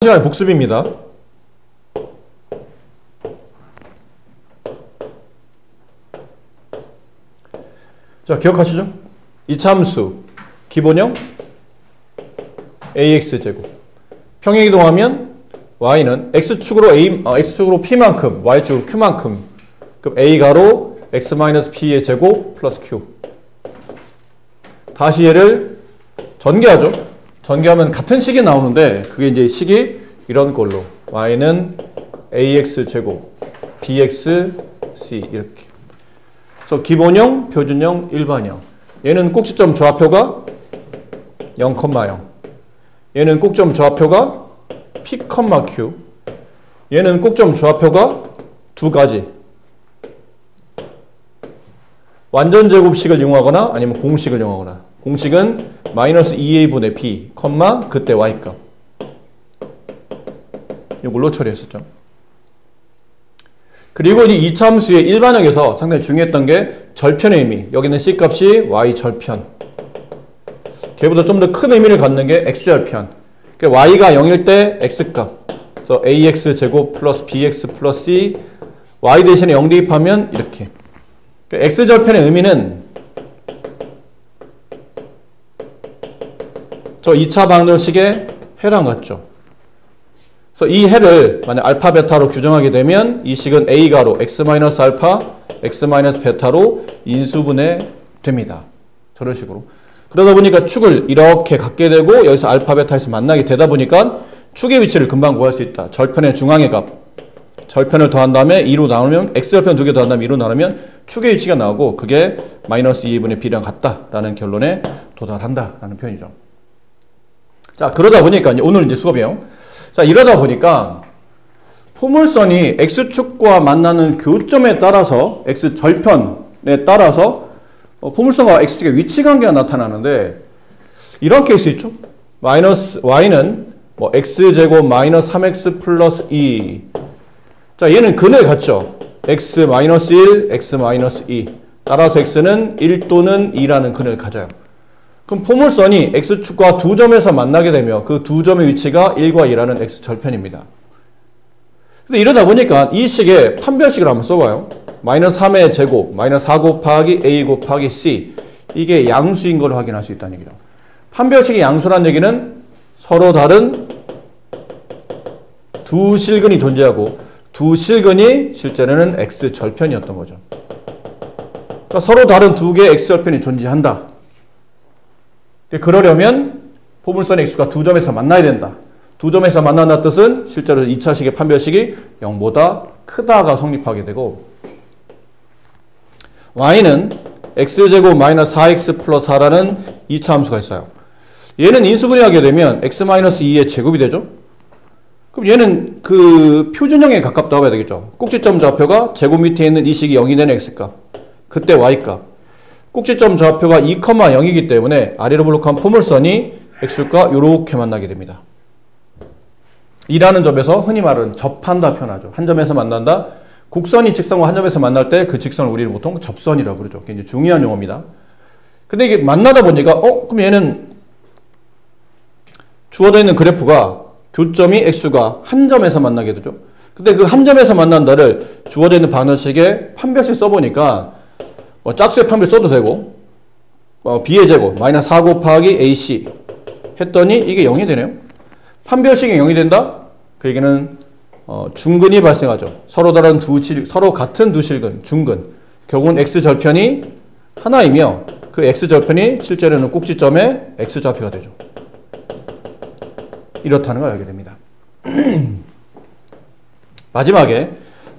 시간의 복습입니다. 자, 기억하시죠? 이차함수 기본형 ax제곱 평행이동하면 y는 x축으로 x축으로 p만큼 y축으로 q만큼 그럼 a가로 x-p의 제곱 플러스 q. 다시 얘를 전개하죠. 전개하면 같은 식이 나오는데 그게 이제 식이 이런 걸로 y는 ax제곱 bx c 이렇게. 그래서 기본형, 표준형, 일반형. 얘는 꼭지점 좌표가 0,0. 얘는 꼭지점 좌표가 p, q. 얘는 꼭지점 좌표가 두 가지. 완전 제곱식을 이용하거나 아니면 공식을 이용하거나. 공식은 마이너스 2a분의 b, 그때 y값. 이걸로 처리했었죠. 그리고 이 2차 함수의 일반형에서 상당히 중요했던 게 절편의 의미. 여기는 c값이 y절편. 걔보다 좀 더 큰 의미를 갖는 게 x절편. 그러니까 y가 0일 때 x값. 그래서 ax제곱 플러스 bx 플러스 c. y 대신에 0 대입하면 이렇게. 그러니까 x절편의 의미는 저 2차 방정식의 해랑 같죠. 그래서 이 해를 만약 알파 베타로 규정하게 되면 이 식은 a가로 x-알파, x-베타로 인수분해 됩니다. 저런 식으로. 그러다 보니까 축을 이렇게 갖게 되고 여기서 알파 베타에서 만나게 되다 보니까 축의 위치를 금방 구할 수 있다. 절편의 중앙의 값. 절편을 더한 다음에 2로 나누면 x절편 2개 더한 다음에 2로 나누면 축의 위치가 나오고 그게 마이너스 2분의 b랑 같다라는 결론에 도달한다라는 표현이죠. 자, 그러다 보니까 오늘 이제 수업이에요. 자, 이러다 보니까 포물선이 x축과 만나는 교점에 따라서 x절편에 따라서 포물선과 x축의 위치 관계가 나타나는데 이런 케이스 있죠. 마이너스 y는 뭐 x제곱 마이너스 3x 플러스 2. 자, 얘는 근을 갖죠. x 마이너스 1, x 마이너스 2. 따라서 x는 1 또는 2라는 근을 가져요. 그럼 포물선이 x축과 두 점에서 만나게 되면 그 두 점의 위치가 1과 2라는 x절편입니다. 근데 이러다 보니까 이 식의 판별식을 한번 써봐요. 마이너스 3의 제곱, 마이너스 4 곱하기 a 곱하기 c. 이게 양수인 걸 확인할 수 있다는 얘기죠. 판별식이 양수란 얘기는 서로 다른 두 실근이 존재하고 두 실근이 실제로는 x절편이었던 거죠. 그러니까 서로 다른 두 개의 x절편이 존재한다. 그러려면 포물선 x가 두 점에서 만나야 된다. 두 점에서 만난다는 뜻은 실제로 2차식의 판별식이 0보다 크다가 성립하게 되고 y는 x제곱 마이너스 4x 플러스 4라는 2차 함수가 있어요. 얘는 인수분해하게 되면 x-2의 제곱이 되죠. 그럼 얘는 그 표준형에 가깝다고 해야 되겠죠. 꼭지점 좌표가 제곱 밑에 있는 이 식이 0이 되는 x값. 그때 y값. 꼭지점 좌표가 2,0이기 때문에 아래로 블록한 포물선이 x축과 이렇게 만나게 됩니다. 2라는 점에서 흔히 말하는 접한다 표현하죠. 한 점에서 만난다. 곡선이 직선과 한 점에서 만날 때 그 직선을 우리는 보통 접선이라고 부르죠. 굉장히 중요한 용어입니다. 근데 이게 만나다 보니까 그럼 얘는 주어져 있는 그래프가 교점이 x가 한 점에서 만나게 되죠. 근데 그 한 점에서 만난다를 주어져 있는 방정식에 판별식 써보니까 짝수의 판별 써도 되고 b의 제곱 마이너스 4 곱하기 ac 했더니 이게 0이 되네요. 판별식이 0이 된다? 그 얘기는 중근이 발생하죠. 서로 같은 두 실근, 중근. 결국은 x절편이 하나이며 그 x절편이 실제로는 꼭지점의 x좌표가 되죠. 이렇다는 걸 알게 됩니다. 마지막에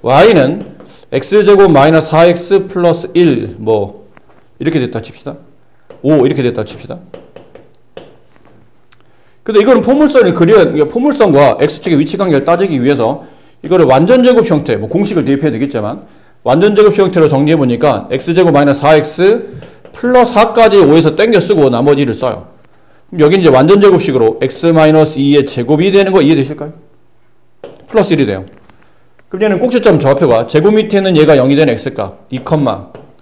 y는 x제곱 마이너스 4x 플러스 1 이렇게 됐다 칩시다. 5 이렇게 됐다 칩시다. 근데 이거는 포물선과 x축의 위치 관계를 따지기 위해서 이거를 완전제곱 형태, 공식을 대입해야 되겠지만 완전제곱 형태로 정리해보니까 x제곱 마이너스 4x 플러스 4까지 5에서 땡겨 쓰고 나머지를 써요. 그럼 여기 이제 완전제곱식으로 x-2의 제곱이 되는 거 이해되실까요? 플러스 1이 돼요. 그럼 얘는 꼭지점 좌표가 제곱 밑에 있는 얘가 0이 되는 x값 2,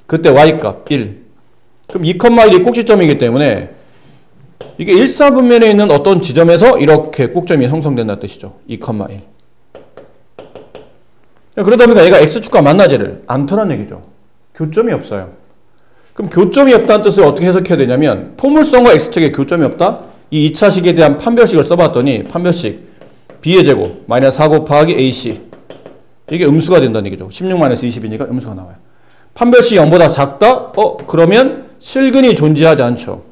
그때 y값 1. 그럼 2,1이 꼭지점이기 때문에 이게 1사분면에 있는 어떤 지점에서 이렇게 꼭점이 형성된다는 뜻이죠. 2,1. 그러다 보니까 얘가 x축과 만나지를 않더란 얘기죠. 교점이 없어요. 그럼 교점이 없다는 뜻을 어떻게 해석해야 되냐면 포물선과 x축에 교점이 없다? 이 2차식에 대한 판별식을 써봤더니 판별식 b의 제곱 마이너스 4 곱하기 ac 이게 음수가 된다는 얘기죠. 16 마이너스 20이니까 음수가 나와요. 판별식이 0보다 작다? 그러면 실근이 존재하지 않죠.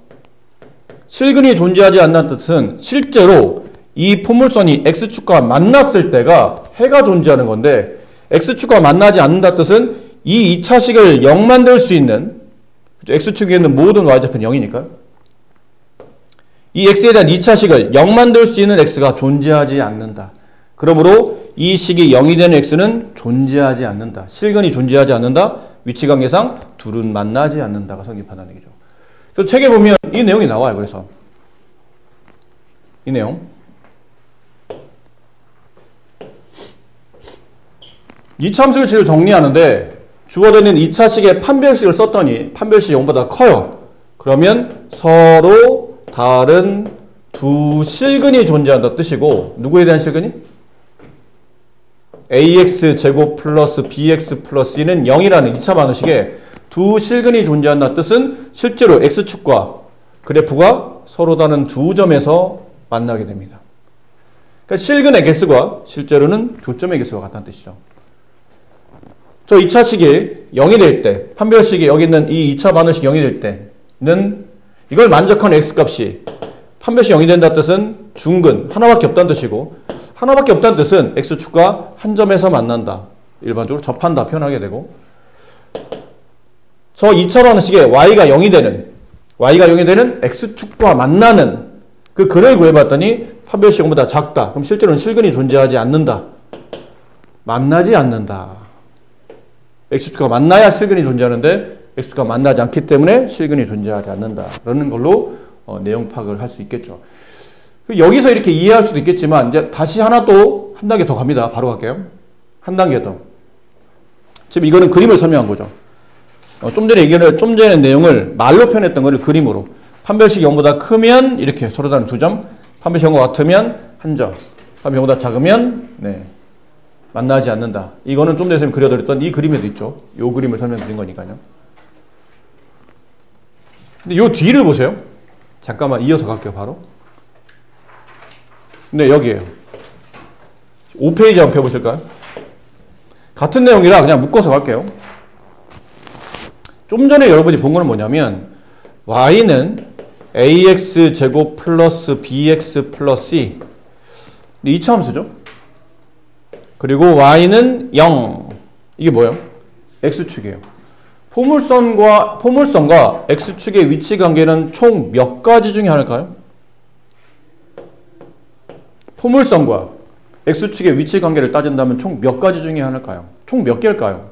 실근이 존재하지 않는 뜻은 실제로 이 포물선이 x축과 만났을 때가 해가 존재하는 건데 x축과 만나지 않는다 뜻은 이 2차식을 0 만들 수 있는 x축에 있는 모든 y좌표는 0이니까 이 x에 대한 2차식을 0 만들 수 있는 x가 존재하지 않는다. 그러므로 이 식이 0이 되는 x는 존재하지 않는다. 실근이 존재하지 않는다. 위치관계상 둘은 만나지 않는다가 성립한다는 얘기죠. 그래서 책에 보면 이 내용이 나와요. 그래서 이 내용 이차함수를 정리하는데 주어되는 2차식의 판별식을 썼더니 판별식이 0보다 커요. 그러면 서로 다른 두 실근이 존재한다는 뜻이고 누구에 대한 실근이? ax 제곱 플러스 bx 플러스 2는 0이라는 2차 방정식에 두 실근이 존재한다는 뜻은 실제로 x축과 그래프가 서로 다른 두 점에서 만나게 됩니다. 그러니까 실근의 개수가 실제로는 교점의 개수가 같다는 뜻이죠. 저 2차식이 0이 될 때, 판별식이 여기 있는 이 2차 방정식이 0이 될 때는 이걸 만족하는 x값이 판별식 0이 된다는 뜻은 중근, 하나밖에 없다는 뜻이고 하나밖에 없다는 뜻은 x축과 한 점에서 만난다. 일반적으로 접한다 표현하게 되고 저 2차 방정식에 y가 0이 되는 x축과 만나는 그 근을 구해봤더니 판별식 0보다 작다. 그럼 실제로는 실근이 존재하지 않는다. 만나지 않는다. x축과 만나야 실근이 존재하는데 x축과 만나지 않기 때문에 실근이 존재하지 않는다. 그러는 걸로 내용 파악을 할 수 있겠죠. 여기서 이렇게 이해할 수도 있겠지만 이제 다시 하나 또 한 단계 더 갑니다. 바로 갈게요. 한 단계 더. 지금 이거는 그림을 설명한 거죠. 좀 전에 내용을 말로 표현했던 거를 그림으로. 판별식이 0보다 크면 이렇게 서로 다른 두 점, 판별식이 0과 같으면 한 점, 판별식이 0보다 작으면 만나지 않는다. 이거는 좀 전에 선생님 그려드렸던 이 그림에도 있죠. 이 그림을 설명드린 거니까요. 근데 이 뒤를 보세요. 잠깐만 이어서 갈게요. 바로. 네, 여기에요. 5페이지 한번 펴보실까요? 같은 내용이라 그냥 묶어서 갈게요. 좀 전에 여러분이 본 거는 뭐냐면 y는 ax 제곱 플러스 bx 플러스 c 2차 함수죠. 그리고 y는 0. 이게 뭐예요? x축이에요. 포물선과 x축의 위치 관계는 총 몇 가지 중에 하나일까요? 포물선과 x축의 위치 관계를 따진다면 총 몇 가지 중에 하나일까요? 총 몇 개일까요?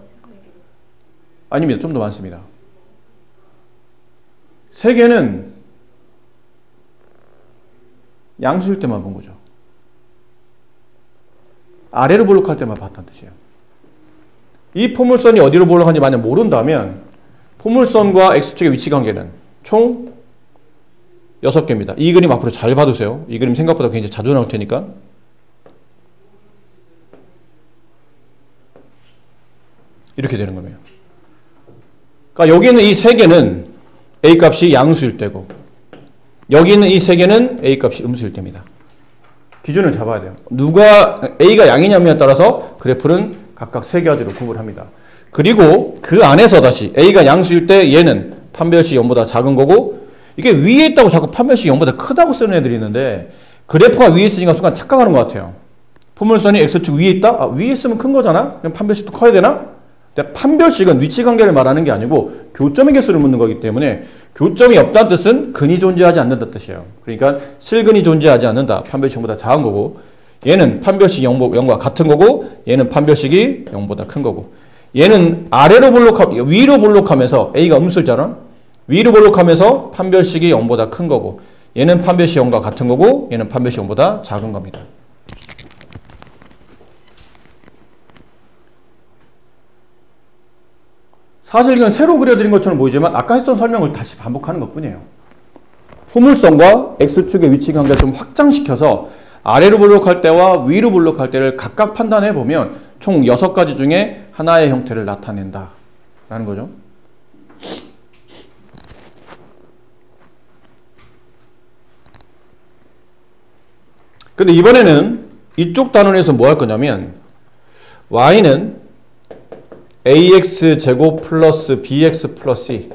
아닙니다. 좀 더 많습니다. 3개는 양수일 때만 본 거죠. 아래로 볼록할 때만 봤다는 뜻이에요. 이 포물선이 어디로 볼록한지 만약 모른다면 포물선과 x축의 위치 관계는 총 6개입니다. 이 그림 앞으로 잘 봐두세요. 이 그림 생각보다 굉장히 자주 나올 테니까. 이렇게 되는 거예요. 그러니까 여기 있는 이 3개는 A값이 양수일 때고 여기 있는 이 3개는 A값이 음수일 때입니다. 기준을 잡아야 돼요. 누가 A가 양이냐에 따라서 그래프는 각각 3가지로 구분을 합니다. 그리고 그 안에서 다시 A가 양수일 때 얘는 판별식이 0보다 작은 거고 이게 위에 있다고 자꾸 판별식이 0보다 크다고 쓰는 애들이 있는데 그래프가 위에 있으니까 순간 착각하는 것 같아요. 포물선이 X축 위에 있다? 아, 위에 있으면 큰 거잖아? 그럼 판별식도 커야 되나? 판별식은 위치관계를 말하는 게 아니고 교점의 개수를 묻는 거기 때문에 교점이 없다는 뜻은 근이 존재하지 않는다는 뜻이에요. 그러니까 실근이 존재하지 않는다. 판별식보다 작은 거고 얘는 판별식이 0과 같은 거고 얘는 판별식이 0보다 큰 거고 얘는 위로 볼록하면서 A가 음수잖아. 위로 볼록하면서 판별식이 0보다 큰 거고 얘는 판별식 0과 같은 거고 얘는 판별식 0보다 작은 겁니다. 사실 이건 새로 그려드린 것처럼 보이지만 아까 했던 설명을 다시 반복하는 것 뿐이에요. 포물선과 x축의 위치 관계를 좀 확장시켜서 아래로 블록할 때와 위로 블록할 때를 각각 판단해 보면 총 6가지 중에 하나의 형태를 나타낸다 라는 거죠. 근데 이번에는 이쪽 단원에서 뭐 할 거냐면 y는 ax제곱 플러스 bx 플러스 c,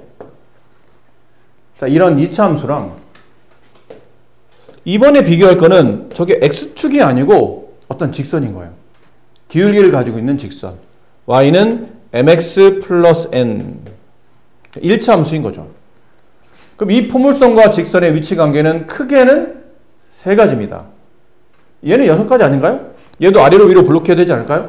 자, 이런 2차 함수랑 이번에 비교할 거는 저게 x축이 아니고 어떤 직선인 거예요. 기울기를 가지고 있는 직선. y는 mx 플러스 n, 1차 함수인 거죠. 그럼 이 포물선과 직선의 위치 관계는 크게는 3가지입니다. 얘는 6가지 아닌가요? 얘도 아래로 위로 블록해야 되지 않을까요?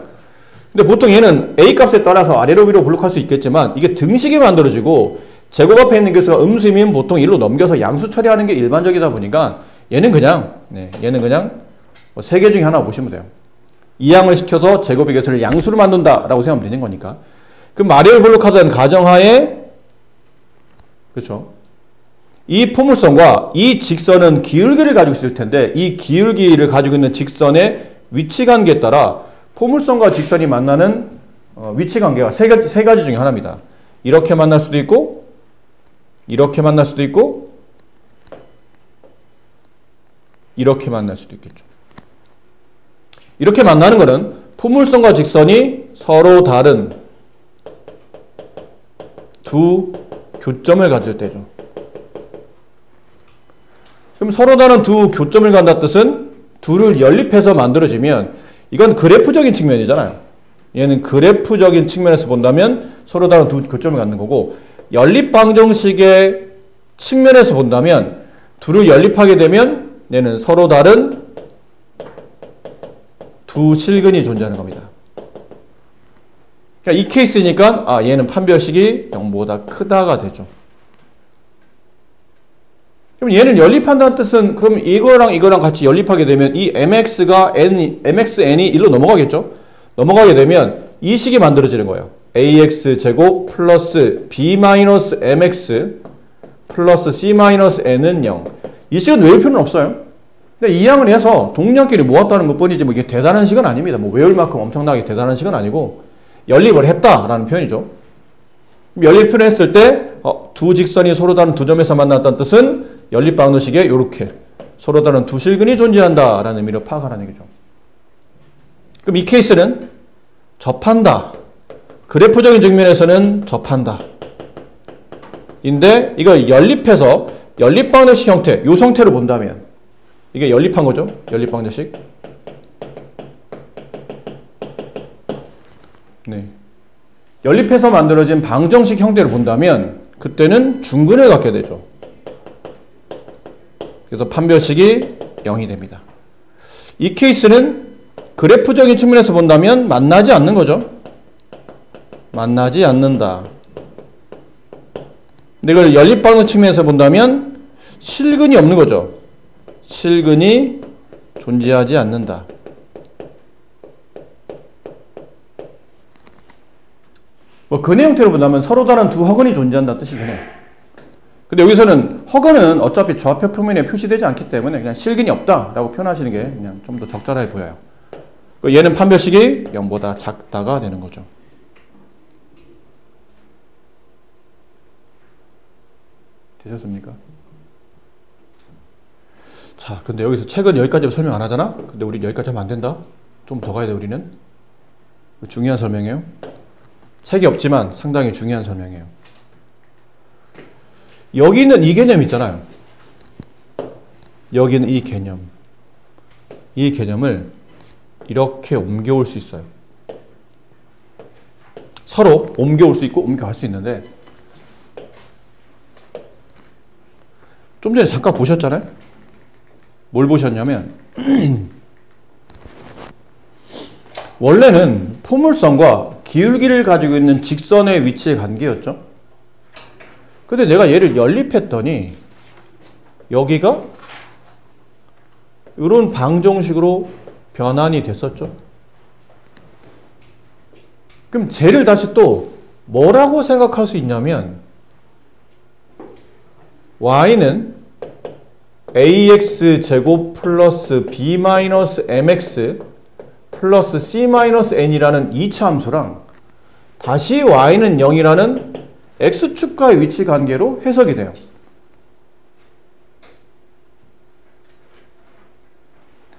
근데 보통 얘는 a 값에 따라서 아래로 위로 블록할 수 있겠지만 이게 등식이 만들어지고 제곱 앞에 있는 개수가 음수이면 보통 1로 넘겨서 양수 처리하는 게 일반적이다 보니까 얘는 그냥 3개 중에 하나 보시면 돼요. 이항을 시켜서 제곱의 개수를 양수로 만든다 라고 생각하면 되는 거니까. 그럼 아래로 블록하던 가정하에, 그렇죠, 이 포물선과 이 직선은 기울기를 가지고 있을 텐데 이 기울기를 가지고 있는 직선의 위치 관계에 따라 포물선과 직선이 만나는 위치 관계가 세 가지 중에 하나입니다. 이렇게 만날 수도 있고, 이렇게 만날 수도 있고, 이렇게 만날 수도 있겠죠. 이렇게 만나는 것은 포물선과 직선이 서로 다른 두 교점을 가질 때죠. 그럼 서로 다른 두 교점을 갖는다는 뜻은 둘을 연립해서 만들어지면 이건 그래프적인 측면이잖아요. 얘는 그래프적인 측면에서 본다면 서로 다른 두 교점을 갖는 거고, 연립방정식의 측면에서 본다면 둘을 연립하게 되면 얘는 서로 다른 두 실근이 존재하는 겁니다. 그러니까 이 케이스니까 얘는 판별식이 0보다 크다가 되죠. 그럼 얘는 연립한다는 뜻은 그럼 이거랑 이거랑 같이 연립하게 되면 이 mxn이 1로 넘어가겠죠? 넘어가게 되면 이 식이 만들어지는 거예요. ax제곱 플러스 b-mx 플러스 c-n은 0. 이 식은 외울 필요는 없어요. 근데 이 양을 해서 동량끼리 모았다는 것 뿐이지 뭐 이게 대단한 식은 아닙니다. 뭐 외울 만큼 엄청나게 대단한 식은 아니고 연립을 했다라는 표현이죠. 연립 표현했을 때 두 직선이 서로 다른 두 점에서 만났다는 뜻은 연립 방정식에 이렇게 서로 다른 두 실근이 존재한다라는 의미로 파악하라는 얘기죠. 그럼 이 케이스는 접한다. 그래프적인 측면에서는 접한다. 인데 이걸 연립해서 연립 방정식 형태, 요 형태로 본다면 이게 연립한 거죠. 연립 방정식. 네. 연립해서 만들어진 방정식 형태를 본다면 그때는 중근을 갖게 되죠. 그래서 판별식이 0이 됩니다. 이 케이스는 그래프적인 측면에서 본다면 만나지 않는 거죠. 만나지 않는다. 근데 이걸 연립방정 측면에서 본다면 실근이 없는 거죠. 실근이 존재하지 않는다. 뭐 근의 형태로 본다면 서로 다른 두 허근이 존재한다는 뜻이긴 해. 근데 여기서는 허근은 어차피 좌표 표면에 표시되지 않기 때문에 그냥 실근이 없다라고 표현하시는 게 그냥 좀 더 적절해 보여요. 얘는 판별식이 0보다 작다가 되는 거죠. 되셨습니까? 자, 근데 여기서 책은 여기까지 설명 안 하잖아? 근데 우리 여기까지 하면 안 된다? 좀 더 가야 돼, 우리는. 중요한 설명이에요. 책이 없지만 상당히 중요한 설명이에요. 여기는 이 개념 있잖아요. 여기는 이 개념. 이 개념을 이렇게 옮겨올 수 있어요. 서로 옮겨올 수 있고 옮겨갈 수 있는데 좀 전에 잠깐 보셨잖아요? 뭘 보셨냐면 원래는 포물선과 기울기를 가지고 있는 직선의 위치의 관계였죠. 근데 내가 얘를 연립했더니 여기가 이런 방정식으로 변환이 됐었죠. 그럼 쟤를 다시 또 뭐라고 생각할 수 있냐면 y는 ax 제곱 플러스 b 마이너스 mx 플러스 c 마이너스 n이라는 2차 함수랑 다시 y는 0이라는 x축과의 위치 관계로 해석이 돼요.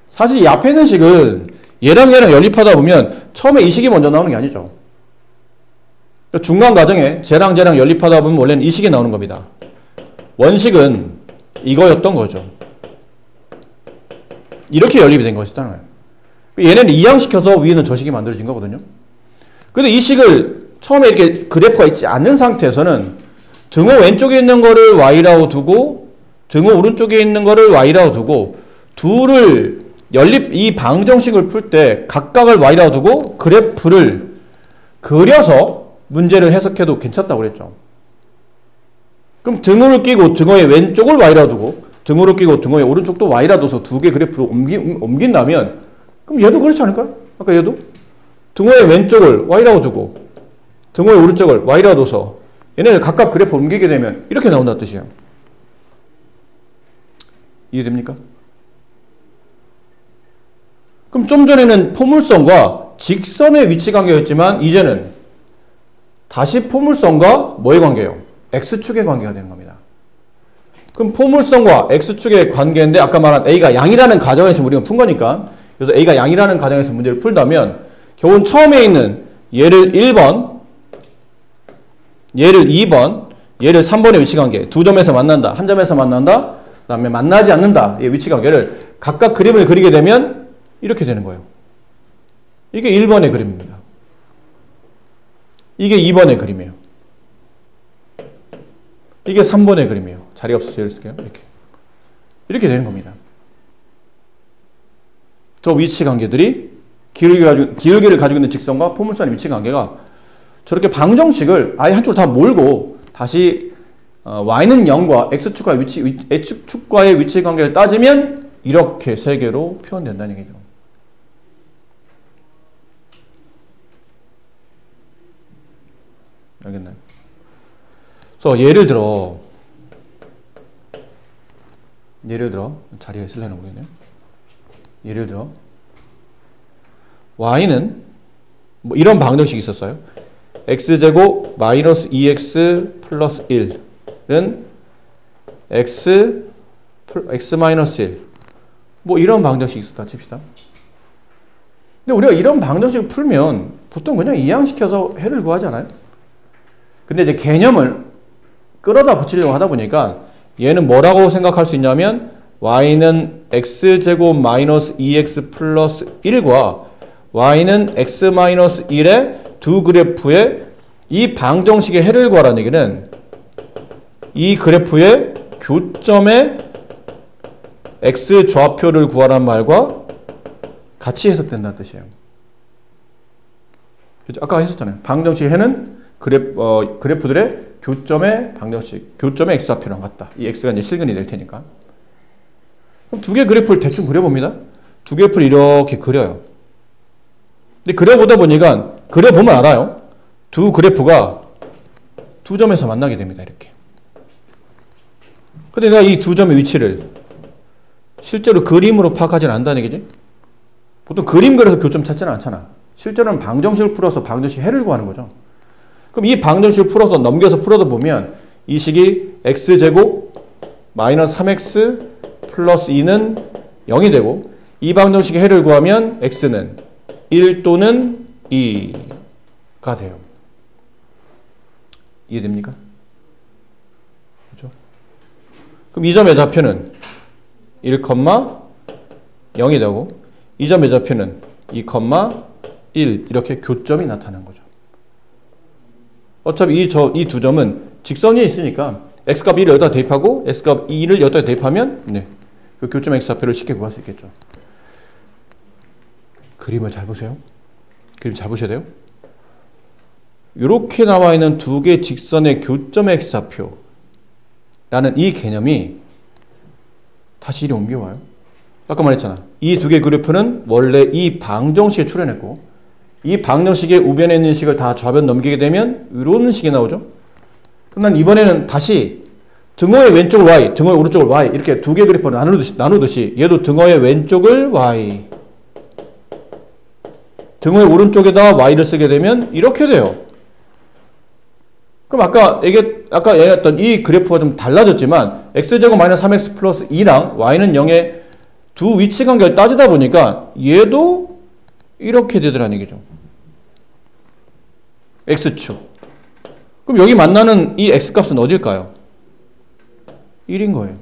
사실 이 앞에 있는 식은 얘랑 얘랑 연립하다 보면 처음에 이 식이 먼저 나오는 게 아니죠. 중간 과정에 쟤랑 쟤랑 연립하다 보면 원래는 이 식이 나오는 겁니다. 원식은 이거였던 거죠. 이렇게 연립이 된 것이잖아요. 얘네는 이항시켜서 위에는 저 식이 만들어진 거거든요. 근데 이 식을 처음에 이렇게 그래프가 있지 않는 상태에서는 등호 왼쪽에 있는 거를 y라고 두고 등호 오른쪽에 있는 거를 y라고 두고 둘을 연립 이 방정식을 풀 때 각각을 y라고 두고 그래프를 그려서 문제를 해석해도 괜찮다고 그랬죠. 그럼 등호를 끼고 등호의 왼쪽을 y라고 두고 등호를 끼고 등호의 오른쪽도 y라고 둬서 두 개 그래프로 옮긴다면 그럼 얘도 그렇지 않을까요? 아까 얘도 등호의 왼쪽을 y라고 두고 등호의 오른쪽을 y라고 둬서 얘네를 각각 그래프 옮기게 되면 이렇게 나온다는 뜻이에요. 이해됩니까? 그럼 좀 전에는 포물선과 직선의 위치 관계였지만 이제는 다시 포물선과 뭐의 관계예요? x축의 관계가 되는 겁니다. 그럼 포물선과 x축의 관계인데 아까 말한 a가 양이라는 가정에서 우리가 푼 거니까 그래서 a가 양이라는 가정에서 문제를 풀다면 결국은 처음에 있는 얘를 1번, 얘를 2번, 얘를 3번의 위치 관계 두 점에서 만난다, 한 점에서 만난다, 그 다음에 만나지 않는다 이 위치 관계를 각각 그림을 그리게 되면 이렇게 되는 거예요. 이게 1번의 그림입니다. 이게 2번의 그림이에요. 이게 3번의 그림이에요. 자리가 없어서 예를 들게요. 이렇게 되는 겁니다. 저 위치 관계들이 기울기를 가지고 있는 직선과 포물선의 위치 관계가 저렇게 방정식을 아예 한쪽으로 다 몰고 다시 y는 0과 x축과의 위치 관계를 따지면 이렇게 세 개로 표현된다는 얘기죠. 알겠나요? 그래서 예를 들어 자리가 있으려나 모르겠네요. 예를 들어 y는 뭐 이런 방정식이 있었어요. x제곱 마이너스 2x 플러스 1은 x 마이너스 1 뭐 이런 방정식이 있었다 칩시다. 근데 우리가 이런 방정식을 풀면 보통 그냥 이항시켜서 해를 구하잖아요. 근데 이제 개념을 끌어다 붙이려고 하다 보니까 얘는 뭐라고 생각할 수 있냐면 y는 x제곱 마이너스 2x 플러스 1과 y는 x 마이너스 1의 두 그래프의 이 방정식의 해를 구하라는 얘기는 이 그래프의 교점의 x 좌표를 구하라는 말과 같이 해석된다는 뜻이에요. 아까 했었잖아요. 방정식의 해는 그래프들의 교점의 방정식, 교점의 x좌표랑 같다. 이 x가 이제 실근이 될 테니까. 그럼 두 개 그래프를 대충 그려봅니다. 두 그래프를 이렇게 그려요. 근데 그려보다 보니까 그려보면 알아요. 두 그래프가 두 점에서 만나게 됩니다. 이렇게. 근데 내가 이 두 점의 위치를 실제로 그림으로 파악하지는 않는다는 얘기지. 보통 그림 그려서 교점 찾지는 않잖아. 실제로는 방정식을 풀어서 방정식 해를 구하는 거죠. 그럼 이 방정식을 풀어서 넘겨서 풀어다 보면 이 식이 x제곱 마이너스 3x 플러스 2는 0이 되고 이 방정식의 해를 구하면 x는 1 또는 2가 돼요. 이해됩니까? 그렇죠? 그럼 이 점의 좌표는 1,0이 되고 이 점의 좌표는 2,1 이렇게 교점이 나타나는 거죠. 어차피 이 두 점은 직선 위에 있으니까 x값 1을 여기다 대입하고 x값 2를 여기다 대입하면 네, 그 교점 x좌표를 쉽게 구할 수 있겠죠. 그림을 잘 보세요. 그림 잘 보셔야 돼요. 이렇게 나와 있는 두 개의 직선의 교점 x좌표라는 이 개념이 다시 이리 옮겨와요. 아까 말했잖아. 이 두 개의 그래프는 원래 이 방정식에 출현했고 이 방정식의 우변에 있는 식을 다 좌변 넘기게 되면 이런 식이 나오죠. 그럼 난 이번에는 다시 등호의 왼쪽을 y, 등호의 오른쪽을 y 이렇게 두 개 그래프를 나누듯이 얘도 등호의 왼쪽을 y, 등호의 오른쪽에다 y를 쓰게 되면 이렇게 돼요. 그럼 아까 얘기했던 이 그래프가 좀 달라졌지만 x제곱 마이너스 3x 플러스 2랑 y는 0의 두 위치 관계를 따지다 보니까 얘도 이렇게 되더라는 얘기죠. x축. 그럼 여기 만나는 이 x값은 어딜까요? 1인 거예요.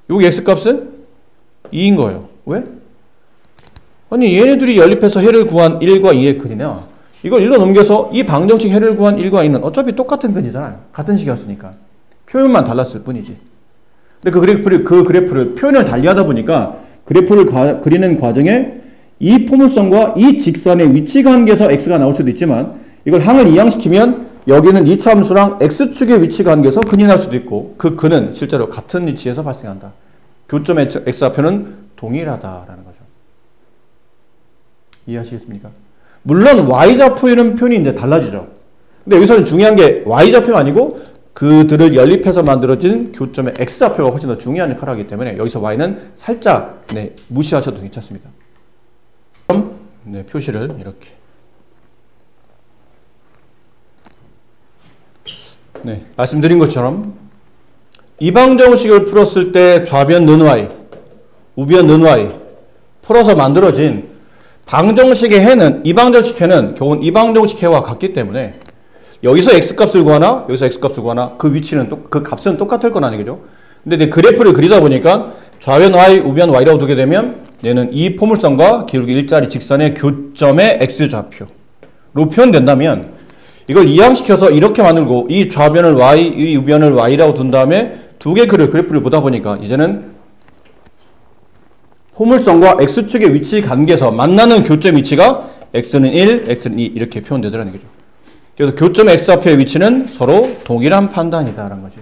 여기 x값은 2인 거예요. 왜? 아니 얘네들이 연립해서 해를 구한 1과 2의 근이나 이걸 1로 넘겨서 이 방정식 해를 구한 1과 2는 어차피 똑같은 근이잖아요. 같은 식이었으니까. 표현만 달랐을 뿐이지. 근데 그 그래프를 표현을 달리하다 보니까 그래프를 그리는 과정에 이 포물선과 이 직선의 위치 관계에서 x가 나올 수도 있지만 이걸 항을 이항시키면 여기는 2차 함수랑 x축의 위치 관계에서 근이 날 수도 있고 그 근은 실제로 같은 위치에서 발생한다. 교점의 x좌표는 동일하다라는 거죠. 이해하시겠습니까? 물론 y좌표에는 표현이 이제 달라지죠. 근데 여기서는 중요한 게 y좌표가 아니고 그들을 연립해서 만들어진 교점의 x좌표가 훨씬 더 중요한 역할을 하기 때문에 여기서 y는 살짝 무시하셔도 괜찮습니다. 그럼 표시를 이렇게 말씀드린 것처럼 이방정식을 풀었을 때 좌변 는 y, 우변 는 y 풀어서 만들어진 방정식의 해는 이방정식 해는 교훈 이방정식 해와 같기 때문에 여기서 x값을 구하나 여기서 x값을 구하나 그 위치는 그 값은 똑같을 거라는 얘기죠. 근데 이제 그래프를 그리다 보니까 좌변 y, 우변 y라고 두게 되면 얘는 이 포물선과 기울기 일자리 직선의 교점의 x좌표로 표현된다면 이걸 이항시켜서 이렇게 만들고 이 좌변을 y, 이 우변을 y라고 둔 다음에 두 개 그래프를 보다 보니까 이제는 포물선과 x축의 위치 관계에서 만나는 교점 위치가 x는 1, x는 2 이렇게 표현되더라는 얘기죠. 그래서 교점의 x좌표의 위치는 서로 동일한 판단이다라는 거죠.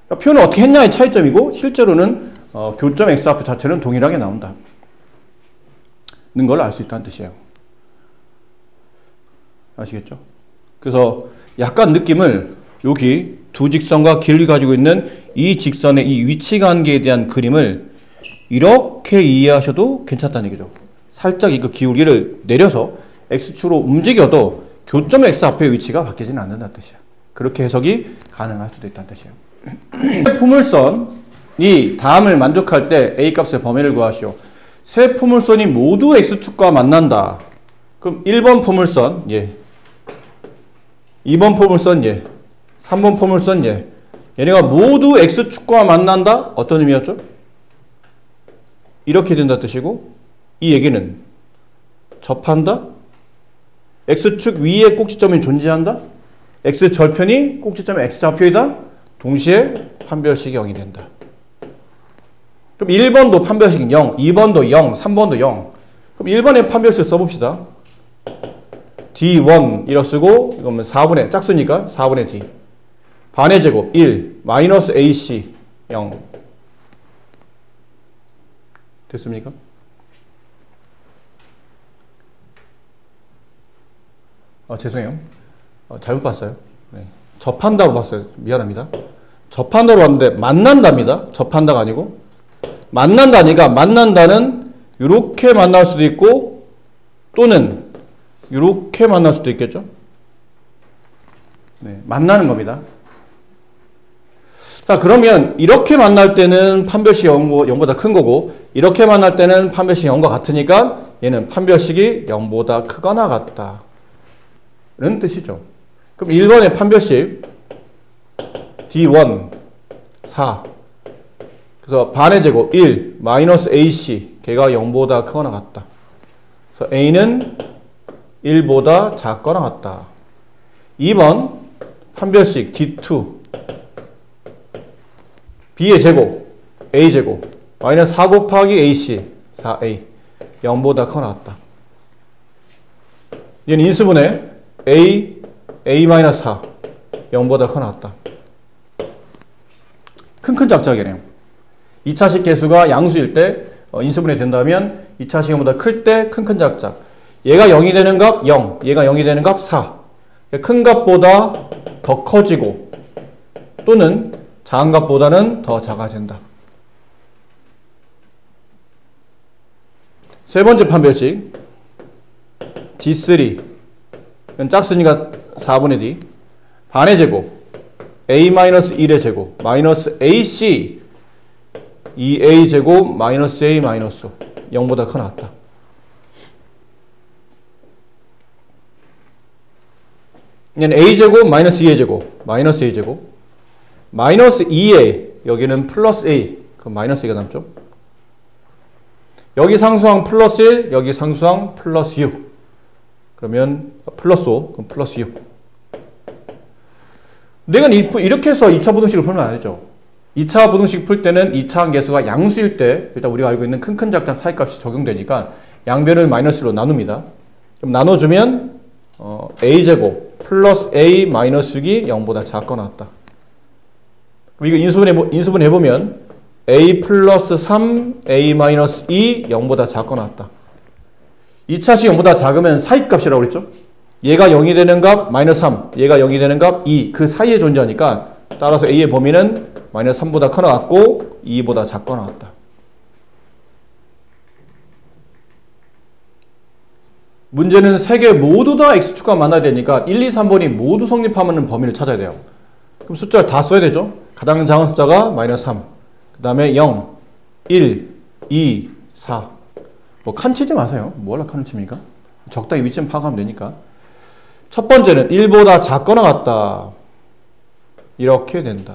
그러니까 표현을 어떻게 했냐의 차이점이고 실제로는 교점 x좌표 자체는 동일하게 나온다는 걸 알 수 있다는 뜻이에요. 아시겠죠? 그래서 약간 느낌을 여기 두 직선과 길이 가지고 있는 이 직선의 이 위치 관계에 대한 그림을 이렇게 이해하셔도 괜찮다는 얘기죠. 살짝 이거 기울기를 내려서 x축으로 움직여도 교점 x좌표의 위치가 바뀌지는 않는다는 뜻이야. 그렇게 해석이 가능할 수도 있다는 뜻이에요. 포물선이 다음을 만족할 때 a값의 범위를 구하시오. 세 포물선이 모두 x축과 만난다. 그럼 1번 포물선 2번 포물선 3번 포물선 얘네가 모두 x축과 만난다? 어떤 의미였죠? 이렇게 된다 뜻이고 이 얘기는 접한다? x축 위에 꼭지점이 존재한다? x절편이 꼭지점의 x좌표이다? 동시에 판별식이 0이 된다. 그럼 1번도 판별식 0, 2번도 0, 3번도 0. 그럼 1번에 판별식 써봅시다. D1 이렇게 쓰고 이거면 4분의 짝수니까 4분의 D 반의 제곱 1 마이너스 AC 0 됐습니까? 죄송해요. 잘못 봤어요. 접한다고 봤어요. 미안합니다. 접한다고 봤는데 만난답니다. 접한다가 아니고 만난다니까 만난다는 이렇게 만날 수도 있고 또는 이렇게 만날 수도 있겠죠. 만나는 겁니다. 자, 그러면 이렇게 만날 때는 판별식이 0보다 큰 거고 이렇게 만날 때는 판별식이 0과 같으니까 얘는 판별식이 0보다 크거나 같다 는 뜻이죠. 그럼 1번의 판별식 D1 4 그래서 반의 제곱 1 마이너스 AC 걔가 0보다 크거나 같다. 그래서 A는 1보다 작거나 같다. 2번 판별식 D2 B의 제곱 A제곱 마이너스 4 곱하기 AC 4A 0보다 크거나 같다. 얘는 인수분해 A-4 0보다 크거나 같다. 큰 작작이네요. 2차식 개수가 양수일 때 인수분해 된다면 2차식 0보다 클 때 큰 작작 얘가 0이 되는 값 0, 얘가 0이 되는 값 4. 큰 값보다 더 커지고 또는 작은 값보다는 더 작아진다. 세 번째 판별식 D3 이건 짝수니까 4분의 D 반의 제곱 A-1의 제곱 마이너스 AC 2A 제곱 마이너스 A 마이너스 0보다 커 나왔다. 얘는 A제곱 마이너스 2A 제곱 마이너스 A 제곱 마이너스 2A 여기는 플러스 A 그럼 마이너스 2가 남죠. 여기 상수항 플러스 1 여기 상수항 플러스 6 그러면 플러스 5 그럼 플러스 6. 내가 이렇게 해서 2차 부등식을 풀면 안 되죠. 2차 부등식 풀 때는 2차 함계수가 양수일 때 일단 우리가 알고 있는 큰 작당 사이값이 적용되니까 양변을 마이너스로 나눕니다. 그럼 나눠주면 A제곱 플러스 A 마이너스 6이 0보다 작거나 같다. 그럼 이거 인수분 해보면 A 플러스 3 A 마이너스 2 0보다 작거나 같다. 2차식 0보다 작으면 사이값이라고 그랬죠. 얘가 0이 되는 값 마이너스 3 얘가 0이 되는 값 2 그 사이에 존재하니까 따라서 A의 범위는 마이너스 3보다 커 나왔고 2보다 작거 나왔다. 문제는 세 개 모두 다 X축과 만나야 되니까 1, 2, 3번이 모두 성립하면 범위를 찾아야 돼요. 그럼 숫자를 다 써야 되죠. 가장 작은 숫자가 마이너스 3 그 다음에 0, 1, 2, 4 뭐 칸 치지 마세요. 뭐라 칸을 칩니까? 적당히 위치만 파악하면 되니까. 첫 번째는 1보다 작거나 같다. 이렇게 된다.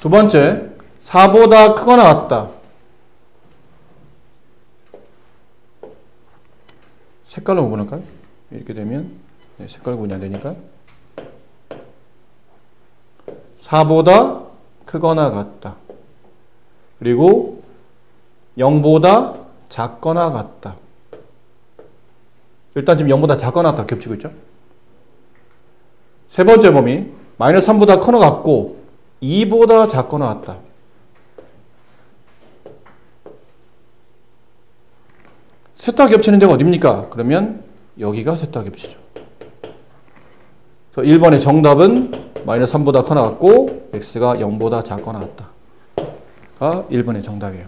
두 번째 4보다 크거나 같다. 색깔로 구분할까요? 이렇게 되면 색깔 구분이 안 되니까 4보다 크거나 같다. 그리고 0보다 작거나 같다. 일단 지금 0보다 작거나 같다 겹치고 있죠. 세 번째 범위 마이너스 3보다 커나 같고 2보다 작거나 같다. 셋 다 겹치는 데가 어딥니까? 그러면 여기가 셋 다 겹치죠. 1번의 정답은 마이너스 3보다 커나 같고 x가 0보다 작거나 같다가 1번의 정답이에요.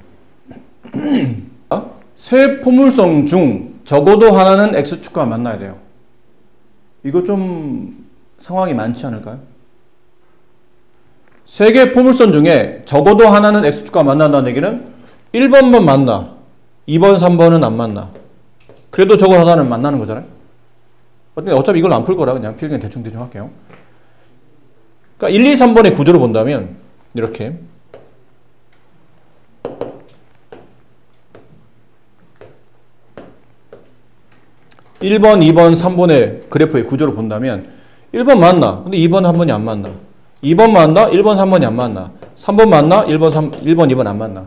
세 포물선 중 적어도 하나는 x축과 만나야 돼요. 이거 좀 상황이 많지 않을까요? 세 개 포물선 중에 적어도 하나는 x축과 만난다는 얘기는 1번만 만나 2번, 3번은 안 만나. 그래도 저걸 하나는 만나는 거잖아요. 어차피 이걸 안 풀 거라 그냥 필기는 대충 할게요. 그러니까 1, 2, 3번의 구조를 본다면 이렇게 1번, 2번, 3번의 그래프의 구조를 본다면 1번 만나. 근데 2번, 3번이 안 만나. 2번 만나. 1번, 3번이 안 만나. 3번 만나. 1번, 2번 안 만나.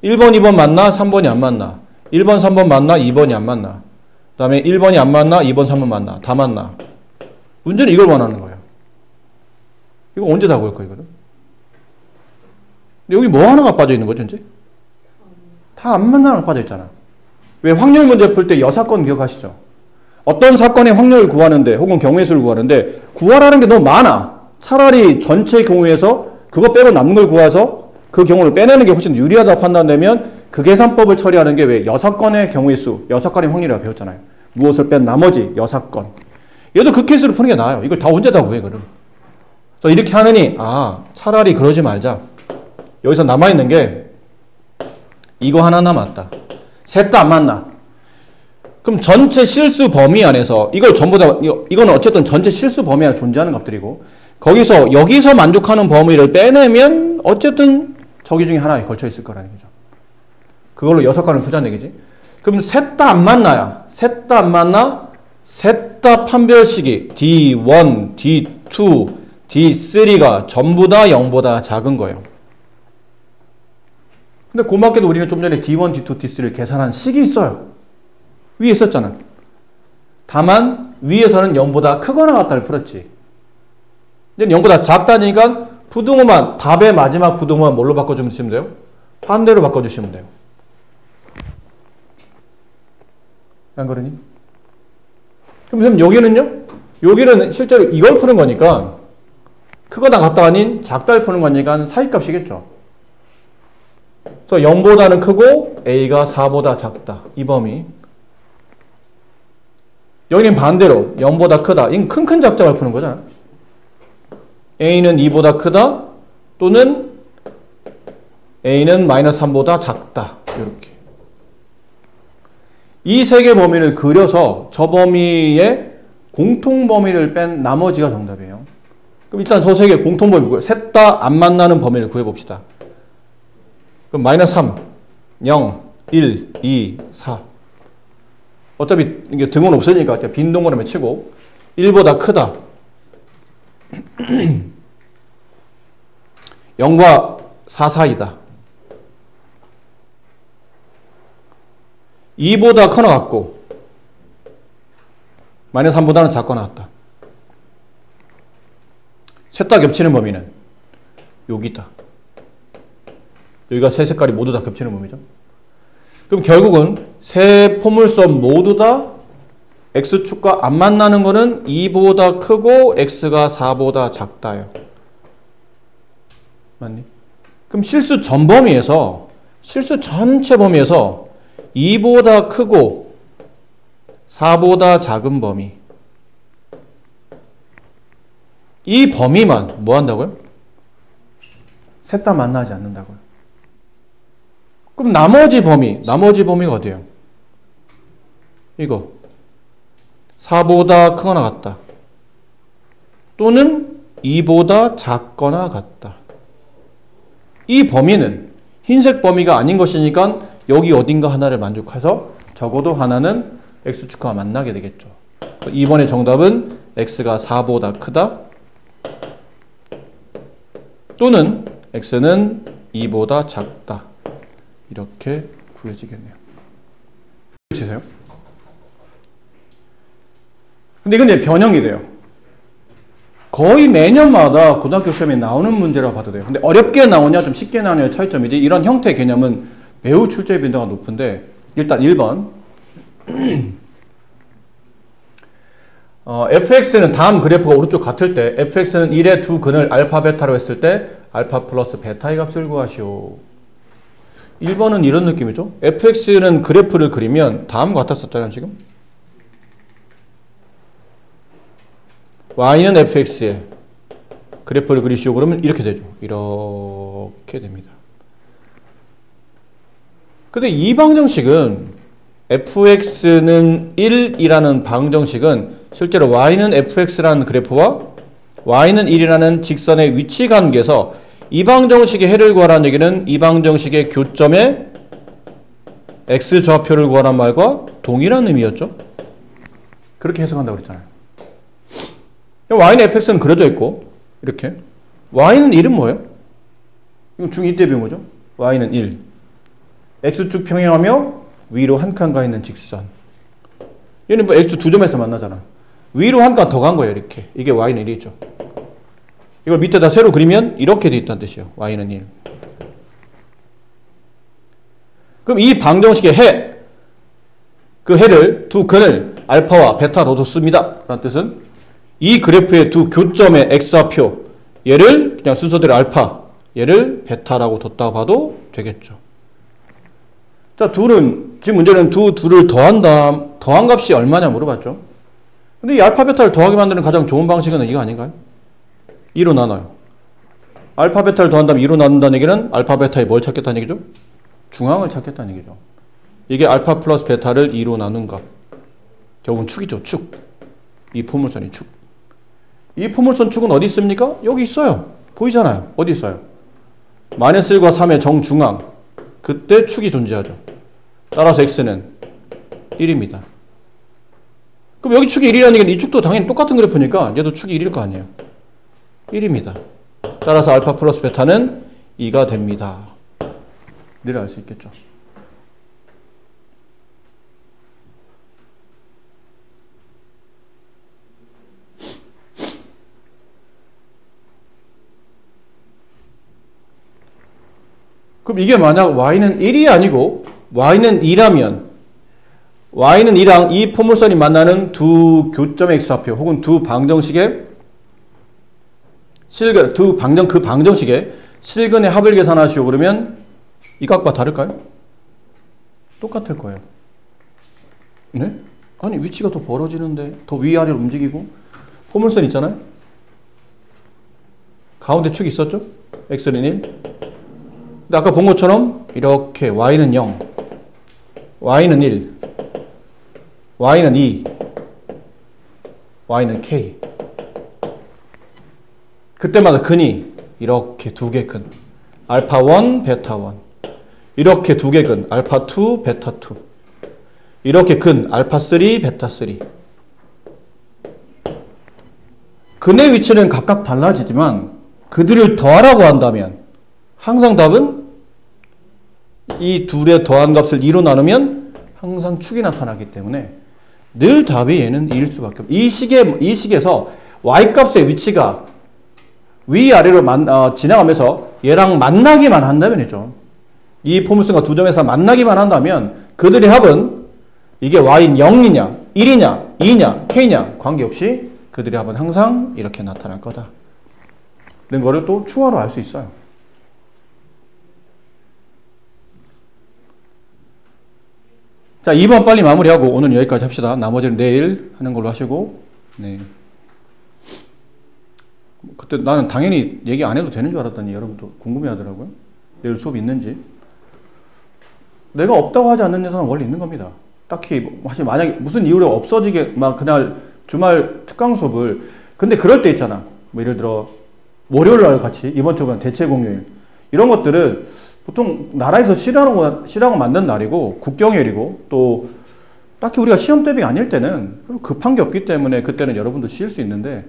1번, 2번 만나. 3번이 안 만나. 1번, 3번 만나. 2번이 안 만나. 그 다음에 1번이 안 만나. 2번, 3번 만나. 다 만나. 문제는 이걸 원하는 거예요. 이거 언제 다 구할 거야, 이거는? 근데 여기 뭐 하나가 빠져 있는 거죠, 이제? 다 안 만나는 거 빠져 있잖아. 왜 확률 문제 풀 때 여사건 기억하시죠? 어떤 사건의 확률을 구하는데 혹은 경우의 수를 구하는데 구하라는 게 너무 많아. 차라리 전체 경우에서 그거 빼고 남는 걸 구해서 그 경우를 빼내는 게 훨씬 유리하다 판단되면 그 계산법을 처리하는 게 왜 여사건의 경우의 수, 여사건의 확률이라고 배웠잖아요. 무엇을 뺀 나머지 여사건. 얘도 그 케이스를 푸는 게 나아요. 이걸 다 언제 다 구해 그럼. 그래서 이렇게 하느니 차라리 그러지 말자. 여기서 남아있는 게 이거 하나 남았다. 셋 다 안 만나. 그럼 전체 실수 범위 안에서 이걸 전부 다 이거는 어쨌든 전체 실수 범위 안에 존재하는 것들이고 거기서 여기서 만족하는 범위를 빼내면 어쨌든 저기 중에 하나에 걸쳐 있을 거라는 거죠. 그걸로 6건을 푸자는 얘기지. 그럼 셋 다 안 만나야. 셋 다 안 만나. 셋 다 판별식이 D1, D2, D3가 전부 다 0보다 작은 거예요. 근데 고맙게도 우리는 좀 전에 D1, D2, D3를 계산한 식이 있어요. 위에 있었잖아. 다만 위에서는 0보다 크거나 같다를 풀었지. 이제 0보다 작다니까 부등호만 답의 마지막 부등호만 뭘로 바꿔주시면 돼요? 반대로 바꿔주시면 돼요. 안 그러니? 그럼 여기는요? 여기는 실제로 이걸 푸는 거니까 크거나 같다 아닌 작다를 푸는 거니까 사이값이겠죠. 그래서 0보다는 크고 A가 4보다 작다. 이 범위. 여기는 반대로 0보다 크다. 이건 큰 작작을 푸는 거잖아. A는 2보다 크다 또는 A는 마이너스 3보다 작다. 이렇게. 이 세 개 범위를 그려서 저 범위의 공통 범위를 뺀 나머지가 정답이에요. 그럼 일단 저 세 개 공통 범위 뭐예요? 셋 다 안 만나는 범위를 구해봅시다. 그럼 마이너스 3, 0, 1, 2, 4. 어차피 이게 등은 없으니까 빈 동그라미 치고 1보다 크다. 0과 4 사이다. 2보다 커나 같고 마이너스 3보다는 작거나 같다. 셋 다 겹치는 범위는 여기다. 여기가 세 색깔이 모두 다 겹치는 범위죠. 그럼 결국은 세 포물선 모두 다 x축과 안 만나는 거는 2보다 크고 x가 4보다 작다요. 맞니? 그럼 실수 전 범위에서, 실수 전체 범위에서 2보다 크고 4보다 작은 범위, 이 범위만 뭐 한다고요? 셋 다 만나지 않는다고요. 그럼 나머지 범위가 어디예요? 이거 4보다 크거나 같다 또는 2보다 작거나 같다. 이 범위는 흰색 범위가 아닌 것이니까 여기 어딘가 하나를 만족해서 적어도 하나는 x축과 만나게 되겠죠. 2번의 정답은 x가 4보다 크다 또는 x는 2보다 작다. 이렇게 구해지겠네요. 치세요. 근데 이건 이제 변형이 돼요. 거의 매년마다 고등학교 시험에 나오는 문제라고 봐도 돼요. 근데 어렵게 나오냐 좀 쉽게 나오냐의 차이점이지 이런 형태의 개념은 매우 출제 빈도가 높은데 일단 1번 fx는 다음 그래프가 오른쪽 같을 때 fx는 1의 두 근을 알파 베타로 했을 때 알파 플러스 베타의 값을 구하시오. 1번은 이런 느낌이죠. fx는 그래프를 그리면 다음과 같았었잖아요. 지금 y는 fx에 그래프를 그리시오. 그러면 이렇게 되죠. 이렇게 됩니다. 근데 이 방정식은 fx는 1이라는 방정식은 실제로 y는 fx라는 그래프와 y는 1이라는 직선의 위치 관계에서 이 방정식의 해를 구하라는 얘기는 이 방정식의 교점의 x좌표를 구하란 말과 동일한 의미였죠. 그렇게 해석한다고 그랬잖아요. y는 fx는 그려져 있고 이렇게 y는 1은 뭐예요? 이건 중2 때 배운 거죠. y는 1 x축 평행하며 위로 한 칸 가 있는 직선. 얘는 뭐 x 두 점에서 만나잖아. 위로 한 칸 더 간 거예요. 이렇게. 이게 y는 1이죠. 이걸 밑에다 세로 그리면 이렇게 돼 있다는 뜻이에요. y는 1. 그럼 이 방정식의 해, 그 해를 두 근을 알파와 베타로 뒀습니다. 라는 뜻은 이 그래프의 두 교점의 x좌표, 얘를 그냥 순서대로 알파, 얘를 베타라고 뒀다고 봐도 되겠죠. 자, 지금 문제는 둘을 더한 값이 얼마냐 물어봤죠. 근데 이 알파, 베타를 더하게 만드는 가장 좋은 방식은 이거 아닌가요? 2로 나눠요. 알파, 베타를 더한다면 2로 나눈다는 얘기는 알파, 베타의 뭘 찾겠다는 얘기죠? 중앙을 찾겠다는 얘기죠. 이게 알파 플러스 베타를 2로 나눈 값. 결국은 축이죠, 축. 이 포물선이 축. 이 포물선 축은 어디 있습니까? 여기 있어요. 보이잖아요. 어디 있어요? 마이너스 1과 3의 정중앙. 그때 축이 존재하죠. 따라서 x는 1입니다. 그럼 여기 축이 1이라는 얘기는 이 축도 당연히 똑같은 그래프니까 얘도 축이 1일 거 아니에요. 1입니다. 따라서 알파 플러스 베타는 2가 됩니다. 이를 알 수 있겠죠. 그럼 이게 만약 y는 1이 아니고 y는 2라면 y는 2랑 이 포물선이 만나는 두 교점의 x좌표 혹은 두 방정식의 실근, 그 방정식에 실근의 합을 계산하시오. 그러면 이 값과 다를까요? 똑같을 거예요. 네? 아니, 위치가 더 벌어지는데, 더 위아래로 움직이고, 포물선 있잖아요? 가운데 축이 있었죠? x는 1. 근데 아까 본 것처럼, 이렇게 y는 0, y는 1, y는 2, y는 k. 그때마다 근이 이렇게 두 개 근. 알파 1, 베타 1. 이렇게 두 개 근. 알파 2, 베타 2. 이렇게 근. 알파 3, 베타 3. 근의 위치는 각각 달라지지만 그들을 더하라고 한다면 항상 답은 이 둘의 더한 값을 2로 나누면 항상 축이 나타나기 때문에 늘 답이 얘는 2일 수밖에 없어요. 이 식에서 y값의 위치가 위아래로 지나가면서 얘랑 만나기만 한다면이죠. 이 포물선과 두 점에서 만나기만 한다면 그들의 합은 이게 y는 0이냐, 1이냐, 2냐, k냐 관계없이 그들의 합은 항상 이렇게 나타날 거다. 는 거를 또 추가로 알 수 있어요. 자, 2번 빨리 마무리하고 오늘 여기까지 합시다. 나머지는 내일 하는 걸로 하시고. 네. 그때 나는 당연히 얘기 안 해도 되는 줄 알았더니 여러분도 궁금해 하더라고요. 내일 수업이 있는지. 내가 없다고 하지 않는 이상은 원래 있는 겁니다. 딱히, 만약에 무슨 이유로 없어지게, 막 그날 주말 특강 수업을, 근데 그럴 때 있잖아. 뭐 예를 들어, 월요일 날 같이, 이번 주간 대체 공휴일. 이런 것들은 보통 나라에서 쉬라고 만든 날이고, 국경일이고, 또 딱히 우리가 시험 대비가 아닐 때는 급한 게 없기 때문에 그때는 여러분도 쉴 수 있는데,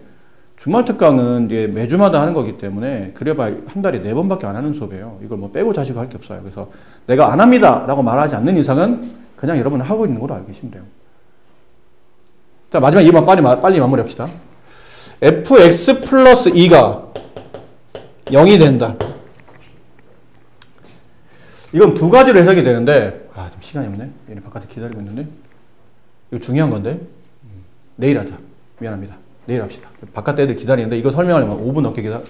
주말 특강은 이제 매주마다 하는 거기 때문에 그래봐야 한 달에 4번밖에 안 하는 수업이에요. 이걸 뭐 빼고 자시고 할 게 없어요. 그래서 내가 안 합니다 라고 말하지 않는 이상은 그냥 여러분은 하고 있는 걸로 알고 계시면 돼요. 자, 마지막 2번 빨리 마무리 합시다. fx 플러스 2가 0이 된다. 이건 두 가지로 해석이 되는데, 좀 시간이 없네. 얘네 바깥에 기다리고 있는데. 이거 중요한 건데. 내일 하자. 미안합니다. 내일 합시다. 바깥 애들 기다리는데 이거 설명하려면 5분 넘게 기다려.